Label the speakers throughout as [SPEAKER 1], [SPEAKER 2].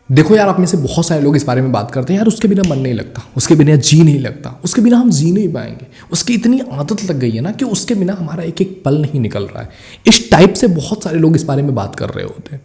[SPEAKER 1] देखो यार, आप में से बहुत सारे लोग इस बारे में बात करते हैं, यार उसके बिना मन नहीं लगता, उसके बिना जी नहीं लगता, उसके बिना हम जी नहीं पाएंगे, उसकी इतनी आदत लग गई है ना कि उसके बिना हमारा एक एक पल नहीं निकल रहा है। इस टाइप से बहुत सारे लोग इस बारे में बात कर रहे होते हैं।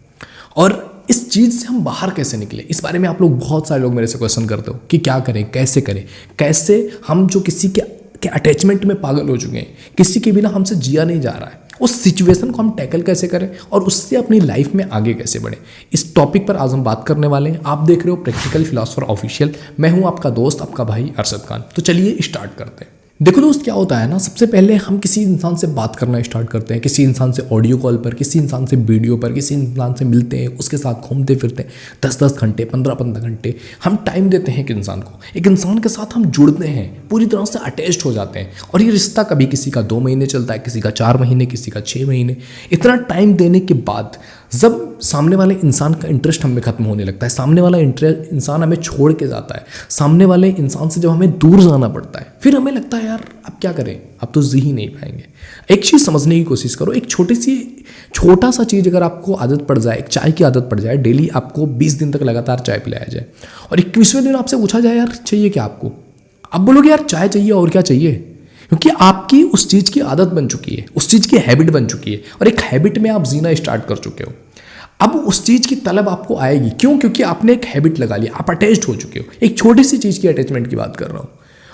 [SPEAKER 1] और इस चीज़ से हम बाहर कैसे निकले, इस बारे में आप लोग, बहुत सारे लोग मेरे से क्वेश्चन करते हो कि क्या करें, कैसे हम जो किसी के अटैचमेंट में पागल हो चुके हैं, किसी के बिना हमसे जिया नहीं जा रहा है, उस सिचुएशन को हम टैकल कैसे करें और उससे अपनी लाइफ में आगे कैसे बढ़ें, इस टॉपिक पर आज हम बात करने वाले हैं। आप देख रहे हो प्रैक्टिकल फिलोसोफर ऑफिशियल, मैं हूं आपका दोस्त, आपका भाई अरशद खान। तो चलिए स्टार्ट करते हैं। देखो दोस्त, क्या होता है ना, सबसे पहले हम किसी इंसान से बात करना स्टार्ट करते हैं, किसी इंसान से ऑडियो कॉल पर, किसी इंसान से वीडियो पर, किसी इंसान से मिलते हैं, उसके साथ घूमते फिरते हैं 10-10 घंटे, 15-15 घंटे हम टाइम देते हैं एक इंसान को। एक इंसान के साथ हम जुड़ते हैं, पूरी तरह से अटैच्ड हो जाते हैं। और ये रिश्ता कभी किसी का 2 महीने चलता है, किसी का 4 महीने, किसी का 6 महीने। इतना टाइम देने के बाद जब सामने वाले इंसान का इंटरेस्ट हमें खत्म होने लगता है, सामने वाला इंसान हमें छोड़ के जाता है, सामने वाले इंसान से जब हमें दूर जाना पड़ता है, फिर हमें लगता है यार अब क्या करें, अब तो जी ही नहीं पाएंगे। एक चीज़ समझने की कोशिश करो, एक छोटा सा चीज़ अगर आपको आदत पड़ जाए, एक चाय की आदत पड़ जाए, डेली आपको 20 दिन तक लगातार चाय पिलाया जाए और 21वें दिन आपसे पूछा जाए यार चाहिए क्या आपको, आप बोलोगे यार चाय चाहिए और क्या चाहिए, क्योंकि आपकी उस चीज़ की आदत बन चुकी है, उस चीज़ की हैबिट बन चुकी है और एक हैबिट में आप जीना स्टार्ट कर चुके हो। अब उस चीज़ की तलब आपको आएगी, क्यों? क्योंकि आपने एक हैबिट लगा ली, आप अटैच्ड हो चुके हो। एक छोटी सी चीज़ की अटैचमेंट की बात कर रहा हूँ।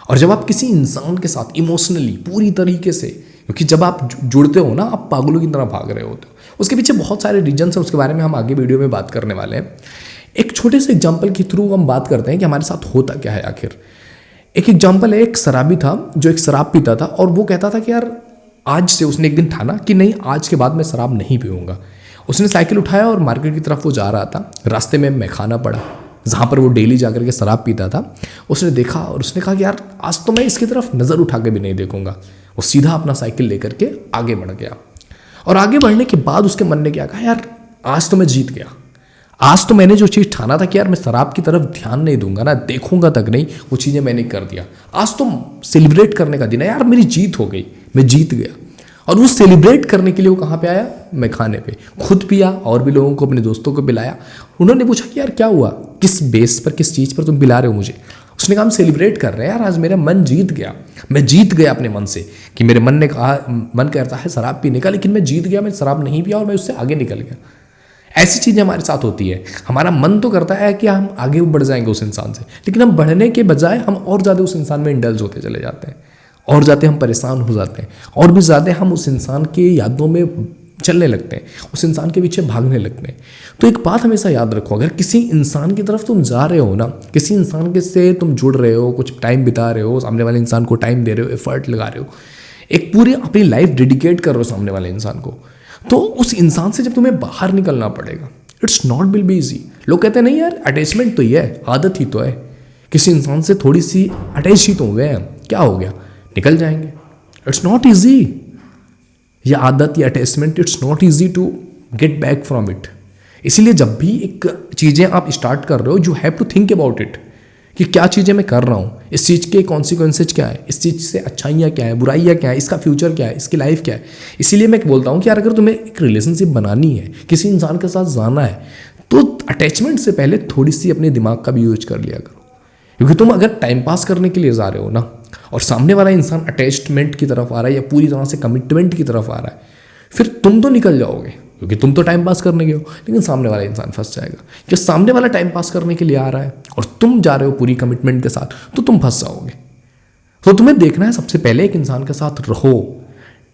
[SPEAKER 1] और जब आप किसी इंसान के साथ इमोशनली पूरी तरीके से, क्योंकि जब आप जुड़ते हो ना, आप पागलों की तरह भाग रहे होते हो, उसके पीछे बहुत सारे रीजन्स हैं, उसके बारे में हम आगे वीडियो में बात करने वाले हैं। एक छोटे से एग्जाम्पल के थ्रू हम बात करते हैं कि हमारे साथ होता क्या है आखिर। एक एग्जाम्पल है, एक शराबी था जो एक शराब पीता था और वो कहता था कि यार आज से, उसने एक दिन ठाना कि नहीं, आज के बाद मैं शराब नहीं पीऊँगा। उसने साइकिल उठाया और मार्केट की तरफ वो जा रहा था। रास्ते में मैखाना पड़ा जहाँ पर वो डेली जाकर के शराब पीता था। उसने देखा और उसने कहा कि यार आज तो मैं इसकी तरफ नज़र उठा के भी नहीं देखूंगा। वो सीधा अपना साइकिल लेकर के आगे बढ़ गया और आगे बढ़ने के बाद उसके मन ने क्या कहा, यार आज तो मैं जीत गया, आज तो मैंने जो चीज़ ठाना था कि यार मैं शराब की तरफ ध्यान नहीं दूंगा ना, देखूंगा तक नहीं, वो चीज़ें मैंने कर दिया। आज तो सेलिब्रेट करने का दिन है, यार मेरी जीत हो गई, मैं जीत गया। और वो सेलिब्रेट करने के लिए वो कहाँ पे आया, मैखाने पे। खुद पिया और भी लोगों को, अपने दोस्तों को पिलाया। उन्होंने पूछा कि यार क्या हुआ, किस बेस पर, किस चीज़ पर तुम पिला रहे हो मुझे? उसने कहा हम सेलिब्रेट कर रहे हैं यार, आज मेरा मन जीत गया, मैं जीत गया अपने मन से, कि मेरे मन ने कहा, मन करता है शराब पीने का, लेकिन मैं जीत गया, मैं शराब नहीं पिया और मैं उससे आगे निकल गया। ऐसी चीज़ें हमारे साथ होती है। हमारा मन तो करता है कि हम आगे बढ़ जाएंगे उस इंसान से, लेकिन हम बढ़ने के बजाय हम और ज़्यादा उस इंसान में इंडल्ज होते चले जाते हैं, और ज़्यादा हम परेशान हो जाते हैं, और भी ज़्यादा हम उस इंसान की यादों में चलने लगते हैं, उस इंसान के पीछे भागने लगते हैं। तो एक बात हमेशा याद रखो, अगर किसी इंसान की तरफ तुम जा रहे हो ना, किसी इंसान के से तुम जुड़ रहे हो, कुछ टाइम बिता रहे हो, सामने वाले इंसान को टाइम दे रहे हो, एफर्ट लगा रहे हो, एक पूरी अपनी लाइफ डेडिकेट कर रहे हो सामने वाले इंसान को, तो उस इंसान से जब तुम्हें बाहर निकलना पड़ेगा, it's not will be easy. लोग कहते हैं नहीं यार अटैचमेंट तो ये है, आदत ही तो है, किसी इंसान से थोड़ी सी अटैच ही तो हुए हैं, क्या हो गया, निकल जाएंगे। इट्स नॉट ईजी, ये आदत, ये attachment, it's not easy to get back from it. इसीलिए जब भी एक चीज़ें आप स्टार्ट कर रहे हो, you have to think about it, कि क्या चीज़ें मैं कर रहा हूँ, इस चीज़ के कॉन्सिक्वेंसेज क्या है, इस चीज़ से अच्छाइयाँ क्या है, बुराइयाँ क्या है, इसका फ्यूचर क्या है, इसकी लाइफ क्या है। इसीलिए मैं बोलता हूँ कि यार अगर तुम्हें एक रिलेशनशिप बनानी है, किसी इंसान के साथ जाना है, तो अटैचमेंट से पहले थोड़ी सी अपने दिमाग का भी यूज कर लिया करो। क्योंकि तुम अगर टाइम पास करने के लिए जा रहे हो ना, और सामने वाला इंसान अटैचमेंट की तरफ आ रहा है या पूरी तरह से कमिटमेंट की तरफ आ रहा है, फिर तुम तो निकल जाओगे, क्योंकि तुम तो टाइम पास करने गए हो, लेकिन सामने वाला इंसान फंस जाएगा। कि सामने वाला टाइम पास करने के लिए आ रहा है और तुम जा रहे हो पूरी कमिटमेंट के साथ, तो तुम फंस जाओगे। तो तुम्हें देखना है, सबसे पहले एक इंसान के साथ रहो,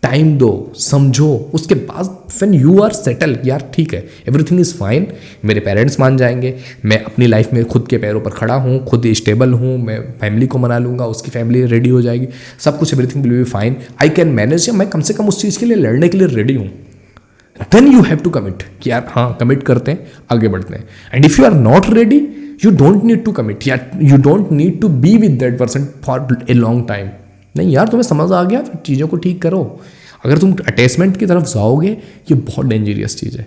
[SPEAKER 1] टाइम दो, समझो, उसके बाद व्हेन यू आर सेटल, यार ठीक है, एवरीथिंग इज़ फाइन, मेरे पेरेंट्स मान जाएंगे, मैं अपनी लाइफ में खुद के पैरों पर खड़ा हूँ, खुद स्टेबल हूँ, मैं फैमिली को मना लूँगा, उसकी फैमिली रेडी हो जाएगी, सब कुछ, everything will be fine, I can manage, या मैं कम से कम उस चीज़ के लिए लड़ने के लिए रेडी हूँ। Then you have to commit, कि यार हाँ कमिट करते हैं, आगे बढ़ते हैं। And if you are not ready, you don't need to commit, या you don't need to be with that person for a long time. नहीं यार, तुम्हें समझ आ गया, फिर चीज़ों को ठीक करो। अगर तुम अटैचमेंट की तरफ जाओगे, ये बहुत डेंजरियस चीज़ है।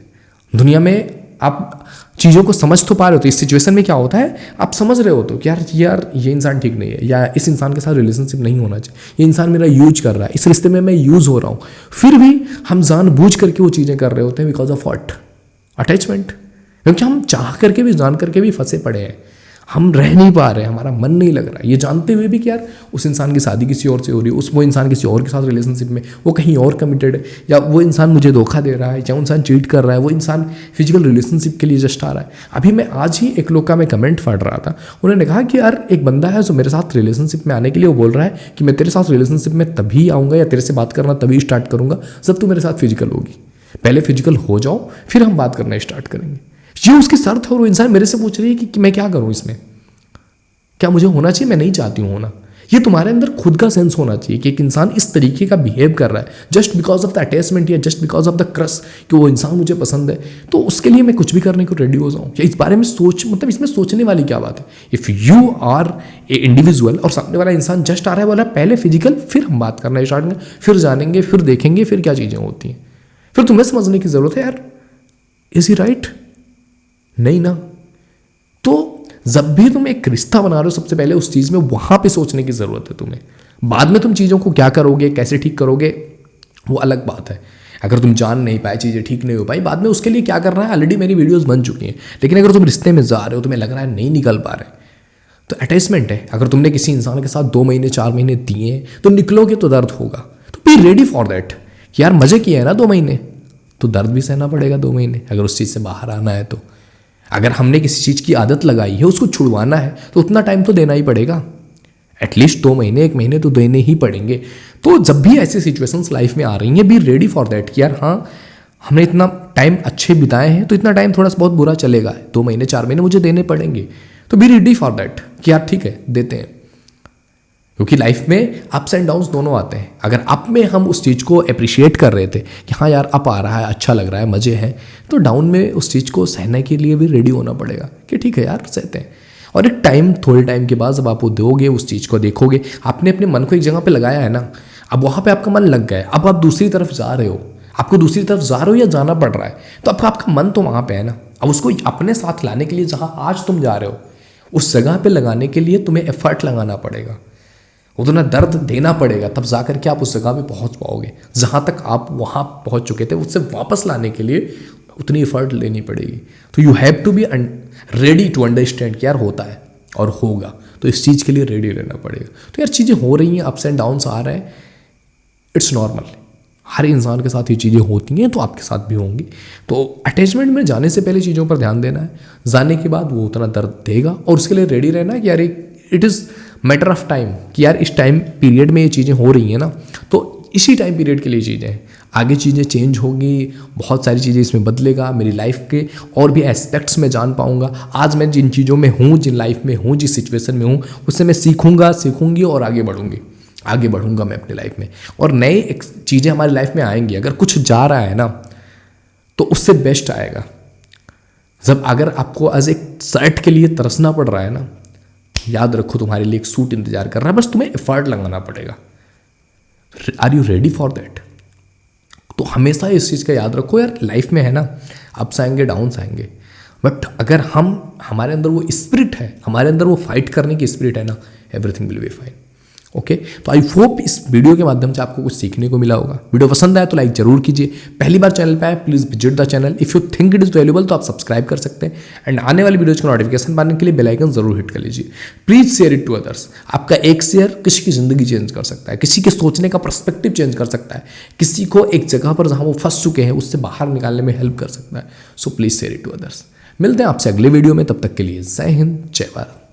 [SPEAKER 1] दुनिया में आप चीज़ों को समझ तो पा रहे हो, तो इस सिचुएशन में क्या होता है, आप समझ रहे हो तो कि यार ये इंसान ठीक नहीं है, या इस इंसान के साथ रिलेशनशिप नहीं होना चाहिए, ये इंसान मेरा यूज कर रहा है, इस रिश्ते में मैं यूज हो रहा हूँ, फिर भी हम जानबूझ करके वो चीज़ें कर रहे होते हैं बिकॉज ऑफ व्हाट, अटैचमेंट। क्योंकि हम चाह करके भी जान करके भी फंसे पड़े हैं, हम रह नहीं पा रहे हैं, हमारा मन नहीं लग रहा है, ये जानते हुए भी कि यार उस इंसान की शादी किसी और से हो रही है, वो इंसान किसी और के साथ रिलेशनशिप में, वो कहीं और कमिटेड है, या वो इंसान मुझे धोखा दे रहा है, या वो इंसान चीट कर रहा है, वो इंसान फिजिकल रिलेशनशिप के लिए जस्ट आ रहा है। अभी मैं आज ही एक लोग का मैं कमेंट पढ़ रहा था, उन्होंने कहा कि यार एक बंदा है जो मेरे साथ रिलेशनशिप में आने के लिए वो बोल रहा है कि मैं तेरे साथ रिलेशनशिप में तभी आऊँगा या तेरे से बात करना तभी स्टार्ट करूँगा जब तू मेरे साथ फिजिकल होगी, पहले फिजिकल हो जाओ फिर हम बात करना स्टार्ट करेंगे। ये उसकी शर्त है और वो इंसान मेरे से पूछ रही है कि मैं क्या करूँ इसमें, क्या मुझे होना चाहिए, मैं नहीं चाहती हूँ होना। ये तुम्हारे अंदर खुद का सेंस होना चाहिए कि एक इंसान इस तरीके का बिहेव कर रहा है just because of the attachment या just because of the crush कि वो इंसान मुझे पसंद है, तो उसके लिए मैं कुछ भी करने को रेडी हो जाऊँ। या इस बारे में मतलब इसमें सोचने वाली क्या बात है। If you are a individual और सामने वाला इंसान जस्ट आ रहा है, बोला पहले फिजिकल फिर हम बात करना स्टार्ट करेंगे, फिर जानेंगे, फिर देखेंगे, फिर क्या चीज़ें होती हैं, फिर तुम्हें समझने की ज़रूरत है यार इज ही राइट, नहीं ना। तो जब भी तुम एक रिश्ता बना रहे हो सबसे पहले उस चीज़ में वहाँ पे सोचने की ज़रूरत है तुम्हें। बाद में तुम चीज़ों को क्या करोगे, कैसे ठीक करोगे, वो अलग बात है। अगर तुम जान नहीं पाए, चीज़ें ठीक नहीं हो पाई, बाद में उसके लिए क्या करना है, ऑलरेडी मेरी वीडियोस बन चुकी हैं। लेकिन अगर तुम रिश्ते में जा रहे हो, तुम्हें लग रहा है नहीं निकल पा रहे, तो अटैचमेंट है। अगर तुमने किसी इंसान के साथ 2 महीने 4 महीने दिए तो निकलोगे तो दर्द होगा, तो बी रेडी फॉर दैट कि यार मज़े किए हैं ना 2 महीने, तो दर्द भी सहना पड़ेगा 2 महीने अगर उस चीज़ से बाहर आना है। तो अगर हमने किसी चीज़ की आदत लगाई है उसको छुड़वाना है तो उतना टाइम तो देना ही पड़ेगा, एटलीस्ट 2 महीने 1 महीने तो देने ही पड़ेंगे। तो जब भी ऐसी सिचुएशंस लाइफ में आ रही हैं, बी रेडी फॉर दैट कि यार हाँ हमने इतना टाइम अच्छे बिताए हैं तो इतना टाइम थोड़ा सा बहुत बुरा चलेगा, 2 महीने 4 महीने मुझे देने पड़ेंगे, तो बी रेडी फॉर दैट कि यार ठीक है देते हैं। क्योंकि लाइफ में अप्स एंड डाउन्स दोनों आते हैं। अगर अप में हम उस चीज़ को अप्रिशिएट कर रहे थे कि हाँ यार अप आ रहा है, अच्छा लग रहा है, मज़े हैं, तो डाउन में उस चीज़ को सहने के लिए भी रेडी होना पड़ेगा कि ठीक है यार सहते हैं। और एक टाइम, थोड़े टाइम के बाद जब आप वो दोगे, उस चीज़ को देखोगे, आपने अपने मन को एक जगह पे लगाया है ना, अब वहाँ पे आपका मन लग गया है, अब आप दूसरी तरफ जा रहे हो, आपको दूसरी तरफ जा रहे हो या जाना पड़ रहा है, तो आपका मन तो वहाँ पे है ना। अब उसको अपने साथ लाने के लिए जहाँ आज तुम जा रहे हो उस जगह पे लगाने के लिए तुम्हें एफर्ट लगाना पड़ेगा, उतना दर्द देना पड़ेगा, तब जा कर के आप उस जगह पे पहुँच पाओगे जहाँ तक आप वहाँ पहुँच चुके थे। उससे वापस लाने के लिए उतनी एफर्ट लेनी पड़ेगी। तो you have to be ready to understand कि यार होता है और होगा, तो इस चीज़ के लिए रेडी रहना पड़ेगा। तो यार चीज़ें हो रही हैं, अप्स एंड डाउन्स आ रहे हैं, इट्स नॉर्मल, हर इंसान के साथ ये चीज़ें होती हैं, तो आपके साथ भी होंगी। तो अटैचमेंट में जाने से पहले चीज़ों पर ध्यान देना है, जाने के बाद वो उतना दर्द देगा, और उसके लिए रेडी रहना है कि यार it is matter of time कि यार इस टाइम पीरियड में ये चीज़ें हो रही हैं ना, तो इसी टाइम पीरियड के लिए चीज़ें हैं, आगे चीज़ें चेंज होंगी, बहुत सारी चीज़ें इसमें बदलेगा, मेरी लाइफ के और भी एस्पेक्ट्स में जान पाऊंगा। आज मैं जिन चीज़ों में हूँ, जिन लाइफ में हूँ, जिस सिचुएशन में हूँ, उससे मैं सीखूंगी और आगे बढ़ूंगा मैं अपनी लाइफ में, और नए चीज़ें हमारी लाइफ में आएंगी। अगर कुछ जा रहा है ना तो उससे बेस्ट आएगा। जब अगर आपको एज एक शर्ट के लिए तरसना पड़ रहा है ना, याद रखो तुम्हारे लिए एक सूट इंतजार कर रहा है, बस तुम्हें एफर्ट लगाना पड़ेगा। Are you ready for that? तो हमेशा इस चीज़ का याद रखो यार, लाइफ में है ना अप्स आएंगे, डाउन्स आएंगे, बट अगर हमारे अंदर वो स्पिरिट है, हमारे अंदर वो फाइट करने की स्पिरिट है ना, everything will be fine. Okay, तो आई होप इस वीडियो के माध्यम से आपको कुछ सीखने को मिला होगा। वीडियो पसंद आया तो लाइक जरूर कीजिए, पहली बार चैनल पे आए please visit the channel, if you think it is valuable तो आप सब्सक्राइब कर सकते हैं, एंड आने वाली वीडियोज़ का नोटिफिकेशन पाने के लिए बेल आइकन जरूर हिट कर लीजिए। Please share it to others. आपका एक शेयर किसी की ज़िंदगी चेंज कर सकता है, किसी के सोचने का पर्सपेक्टिव चेंज कर सकता है, किसी को एक जगह पर जहाँ वो फंस चुके हैं उससे बाहर निकालने में हेल्प कर सकता है। So please share it to others. मिलते हैं आपसे अगले वीडियो में, तब तक के लिए जय हिंद, जय भारत।